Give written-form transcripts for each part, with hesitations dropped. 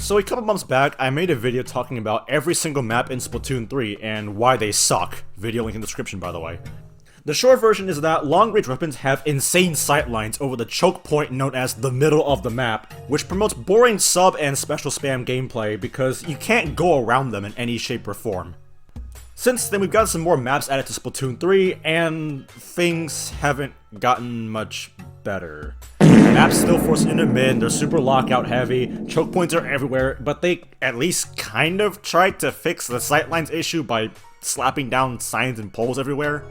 So a couple months back, I made a video talking about every single map in Splatoon 3 and why they suck. Video link in the description, by the way. The short version is that long-range weapons have insane sightlines over the choke point known as the middle of the map, which promotes boring sub and special spam gameplay because you can't go around them in any shape or form. Since then, we've got some more maps added to Splatoon 3, and things haven't gotten much better. Maps still force into mid, they're super lockout heavy, choke points are everywhere, but they at least kind of tried to fix the sightlines issue by slapping down signs and poles everywhere.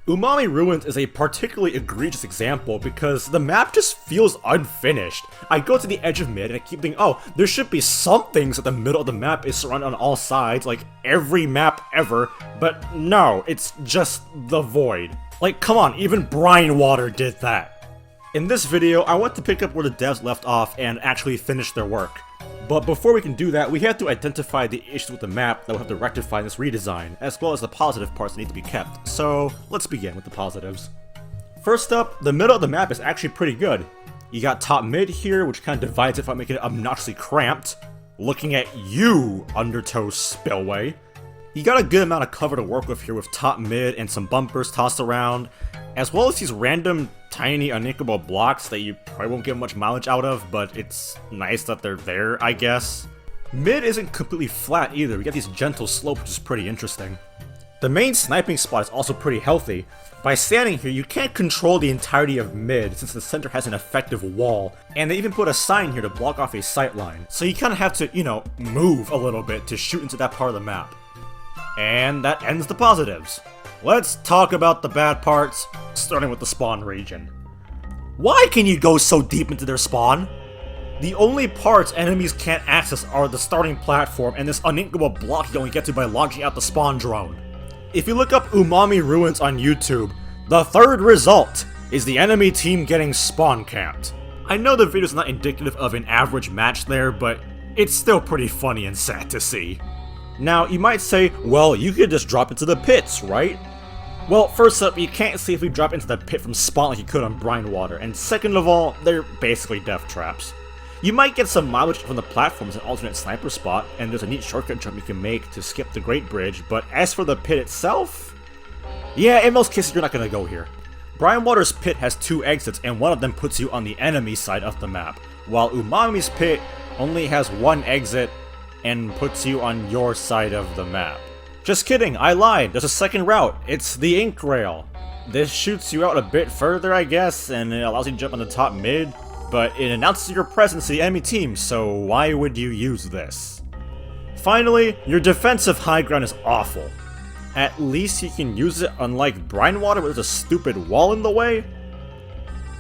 UMAMI Ruins is a particularly egregious example because the map just feels unfinished. I go to the edge of mid and I keep thinking, oh, there should be some things at the middle of the map is surrounded on all sides, like every map ever, but no, it's just the void. Like, come on, even Brine Water did that. In this video, I want to pick up where the devs left off and actually finish their work. But before we can do that, we have to identify the issues with the map that we'll have to rectify in this redesign, as well as the positive parts that need to be kept. So, let's begin with the positives. First up, the middle of the map is actually pretty good. You got top mid here, which kind of divides it by making it obnoxiously cramped. Looking at you, Undertow Spillway. You got a good amount of cover to work with here with top mid and some bumpers tossed around, as well as these random tiny uninkable blocks that you probably won't get much mileage out of, but it's nice that they're there, I guess. Mid isn't completely flat either, we got these gentle slopes, which is pretty interesting. The main sniping spot is also pretty healthy. By standing here, you can't control the entirety of mid since the center has an effective wall, and they even put a sign here to block off a sightline, so you kind of have to, move a little bit to shoot into that part of the map. And that ends the positives. Let's talk about the bad parts, starting with the spawn region. Why can you go so deep into their spawn? The only parts enemies can't access are the starting platform and this uninkable block you only get to by launching out the spawn drone. If you look up UMAMI Ruins on YouTube, the third result is the enemy team getting spawn camped. I know the video's not indicative of an average match there, but it's still pretty funny and sad to see. Now, you might say, well, you could just drop into the pits, right? Well, first up, you can't safely drop into the pit from spawn like you could on Brine Water, and second of all, they're basically death traps. You might get some mileage from the platform as an alternate sniper spot, and there's a neat shortcut jump you can make to skip the Great Bridge, but as for the pit itself, yeah, in most cases you're not gonna go here. Brine Water's pit has two exits, and one of them puts you on the enemy side of the map, while UMAMI's pit only has one exit and puts you on your side of the map. Just kidding, I lied, there's a second route, it's the Ink Rail. This shoots you out a bit further, I guess, and it allows you to jump on the top mid, but it announces your presence to the enemy team, so why would you use this? Finally, your defensive high ground is awful. At least you can use it unlike Brine Water where there's a stupid wall in the way.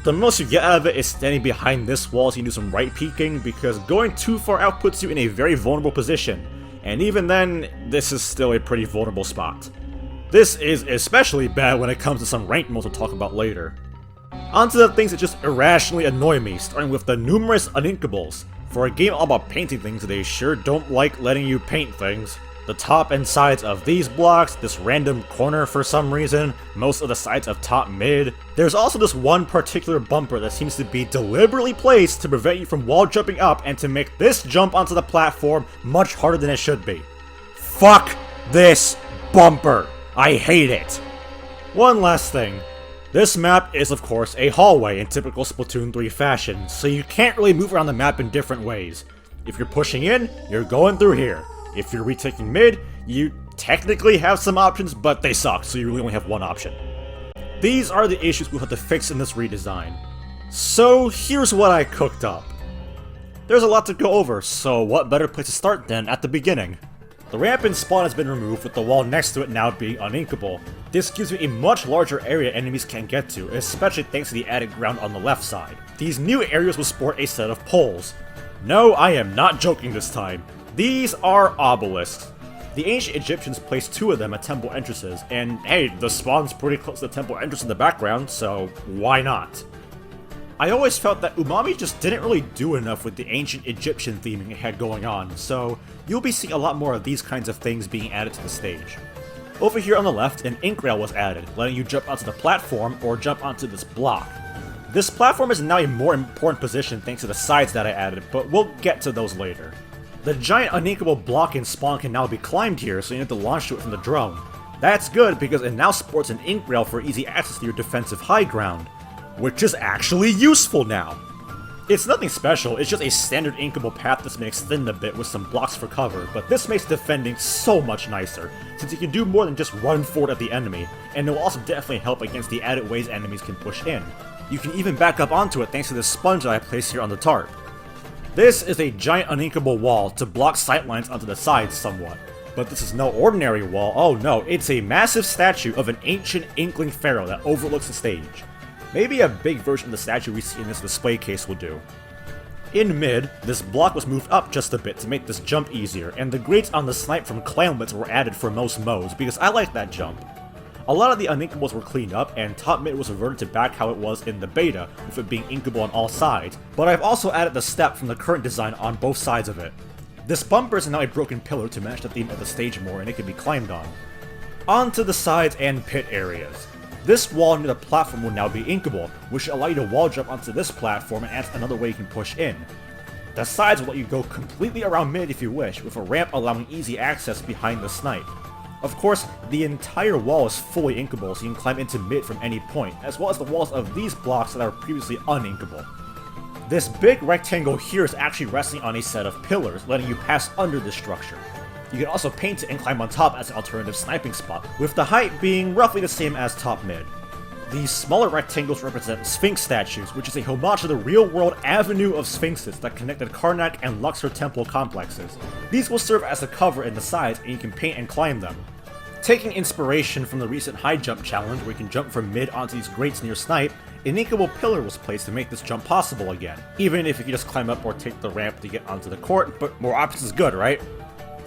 The most you get out of it is standing behind this wall so you can do some right peeking, because going too far out puts you in a very vulnerable position, and even then, this is still a pretty vulnerable spot. This is especially bad when it comes to some ranked modes we'll talk about later. On to the things that just irrationally annoy me, starting with the numerous uninkables. For a game all about painting things, they sure don't like letting you paint things. The top and sides of these blocks, this random corner for some reason, most of the sides of top mid. There's also this one particular bumper that seems to be deliberately placed to prevent you from wall jumping up and to make this jump onto the platform much harder than it should be. Fuck this bumper! I hate it! One last thing. This map is of course a hallway in typical Splatoon 3 fashion, so you can't really move around the map in different ways. If you're pushing in, you're going through here. If you're retaking mid, you technically have some options, but they suck, so you really only have one option. These are the issues we'll have to fix in this redesign. So here's what I cooked up. There's a lot to go over, so what better place to start than at the beginning? The ramp in spawn has been removed, with the wall next to it now being uninkable. This gives you a much larger area enemies can get to, especially thanks to the added ground on the left side. These new areas will sport a set of poles. No, I am not joking this time. These are obelisks. The ancient Egyptians placed two of them at temple entrances, and hey, the spawn's pretty close to the temple entrance in the background, so why not? I always felt that UMAMI just didn't really do enough with the ancient Egyptian theming it had going on, so you'll be seeing a lot more of these kinds of things being added to the stage. Over here on the left, an ink rail was added, letting you jump onto the platform or jump onto this block. This platform is now a more important position thanks to the sides that I added, but we'll get to those later. The giant uninkable block and spawn can now be climbed here, so you need to launch to it from the drone. That's good because it now sports an ink rail for easy access to your defensive high ground, which is actually useful now. It's nothing special, it's just a standard inkable path that's been extended a bit with some blocks for cover, but this makes defending so much nicer, since you can do more than just run forward at the enemy, and it will also definitely help against the added ways enemies can push in. You can even back up onto it thanks to this sponge that I placed here on the tarp. This is a giant uninkable wall to block sightlines onto the sides somewhat. But this is no ordinary wall, oh no, it's a massive statue of an ancient Inkling pharaoh that overlooks the stage. Maybe a big version of the statue we see in this display case will do. In mid, this block was moved up just a bit to make this jump easier, and the grates on the snipe from Clam Blitz were added for most modes because I like that jump. A lot of the uninkables were cleaned up, and top mid was reverted to back how it was in the beta, with it being inkable on all sides, but I've also added the step from the current design on both sides of it. This bumper is now a broken pillar to match the theme of the stage more, and it can be climbed on. Onto the sides and pit areas. This wall near the platform will now be inkable, which will allow you to wall jump onto this platform and adds another way you can push in. The sides will let you go completely around mid if you wish, with a ramp allowing easy access behind the snipe. Of course, the entire wall is fully inkable, so you can climb into mid from any point, as well as the walls of these blocks that are previously uninkable. This big rectangle here is actually resting on a set of pillars, letting you pass under this structure. You can also paint it and climb on top as an alternative sniping spot, with the height being roughly the same as top mid. These smaller rectangles represent Sphinx statues, which is a homage to the real-world avenue of Sphinxes that connected Karnak and Luxor temple complexes. These will serve as a cover in the sides, and you can paint and climb them. Taking inspiration from the recent high jump challenge where you can jump from mid onto these grates near snipe, an inkable pillar was placed to make this jump possible again, even if you can just climb up or take the ramp to get onto the court, but more options is good, right?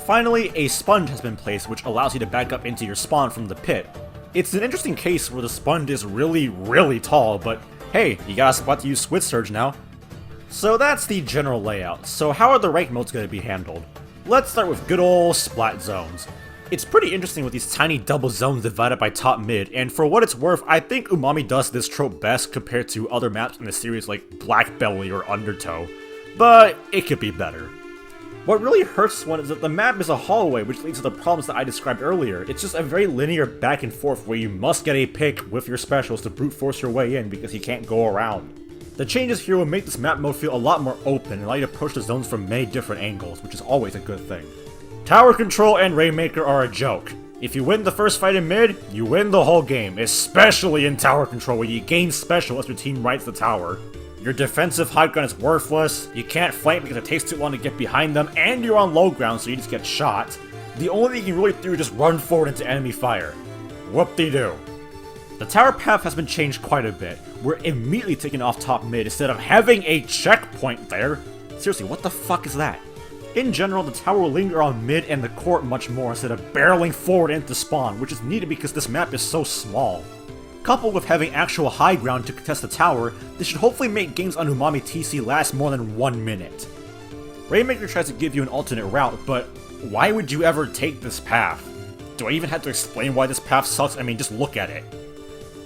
Finally, a sponge has been placed which allows you to back up into your spawn from the pit. It's an interesting case where the sponge is really tall, but hey, you got a spot to use Squid Surge now. So that's the general layout, so how are the rank modes going to be handled? Let's start with good old Splat Zones. It's pretty interesting with these tiny double zones divided by top mid, and for what it's worth, I think UMAMI does this trope best compared to other maps in the series like Black Belly or Undertow, but it could be better. What really hurts this one is that the map is a hallway, which leads to the problems that I described earlier. It's just a very linear back and forth where you must get a pick with your specials to brute force your way in because you can't go around. The changes here will make this map mode feel a lot more open and allow you to approach the zones from many different angles, which is always a good thing. Tower control and Rainmaker are a joke. If you win the first fight in mid, you win the whole game, especially in tower control where you gain special as your team rides the tower. Your defensive high ground is worthless, you can't flank because it takes too long to get behind them, and you're on low ground so you just get shot. The only thing you can really do is just run forward into enemy fire. Whoop-de-doo. The tower path has been changed quite a bit. We're immediately taken off top mid instead of having a checkpoint there. Seriously, what the fuck is that? In general, the tower will linger on mid and the court much more instead of barreling forward into spawn, which is needed because this map is so small. Coupled with having actual high ground to contest the tower, this should hopefully make games on UMAMI TC last more than 1 minute. Rainmaker tries to give you an alternate route, but why would you ever take this path? Do I even have to explain why this path sucks? I mean, just look at it.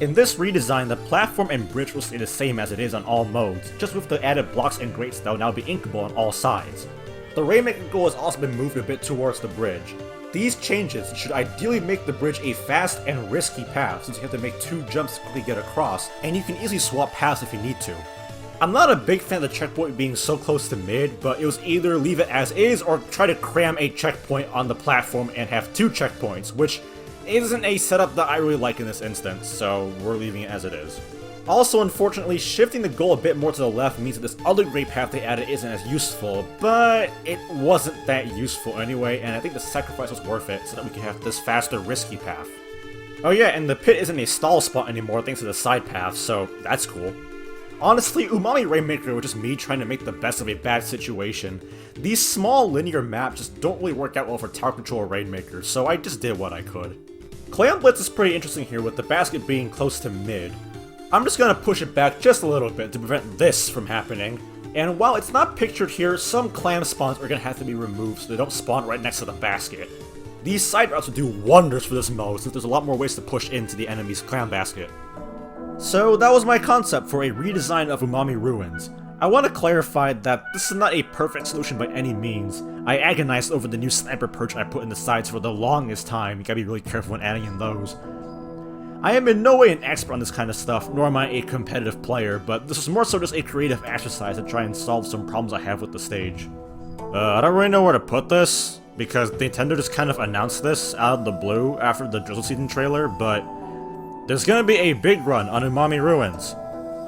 In this redesign, the platform and bridge will stay the same as it is on all modes, just with the added blocks and grates that will now be inkable on all sides. The Rainmaker goal has also been moved a bit towards the bridge. These changes should ideally make the bridge a fast and risky path, since you have to make 2 jumps to quickly get across, and you can easily swap paths if you need to. I'm not a big fan of the checkpoint being so close to mid, but it was either leave it as is or try to cram a checkpoint on the platform and have 2 checkpoints, which isn't a setup that I really like in this instance, so we're leaving it as it is. Also, unfortunately, shifting the goal a bit more to the left means that this other great path they added isn't as useful, but it wasn't that useful anyway, and I think the sacrifice was worth it so that we can have this faster, risky path. Oh yeah, and the pit isn't a stall spot anymore thanks to the side path, so that's cool. Honestly, UMAMI Rainmaker was just me trying to make the best of a bad situation. These small linear maps just don't really work out well for tower control or Rainmaker, so I just did what I could. Clam Blitz is pretty interesting here with the basket being close to mid. I'm just gonna push it back just a little bit to prevent this from happening, and while it's not pictured here, some clam spawns are gonna have to be removed so they don't spawn right next to the basket. These side routes will do wonders for this mode since there's a lot more ways to push into the enemy's clam basket. So that was my concept for a redesign of UMAMI Ruins. I want to clarify that this is not a perfect solution by any means. I agonized over the new sniper perch I put in the sides for the longest time. You gotta be really careful when adding in those. I am in no way an expert on this kind of stuff, nor am I a competitive player, but this is more so just a creative exercise to try and solve some problems I have with the stage. I don't really know where to put this, because Nintendo just kind of announced this out of the blue after the Drizzle Season trailer, but there's gonna be a big run on UMAMI Ruins.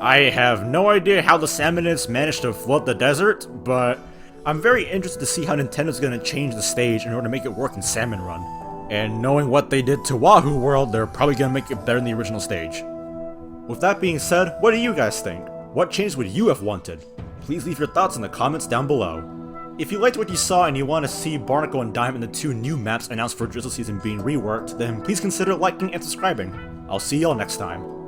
I have no idea how the Salmonids managed to flood the desert, but I'm very interested to see how Nintendo's gonna change the stage in order to make it work in Salmon Run. And knowing what they did to Wahoo World, they're probably gonna make it better than the original stage. With that being said, what do you guys think? What change would you have wanted? Please leave your thoughts in the comments down below. If you liked what you saw and you want to see Barnacle and Dime and the 2 new maps announced for Drizzle Season being reworked, then please consider liking and subscribing. I'll see y'all next time.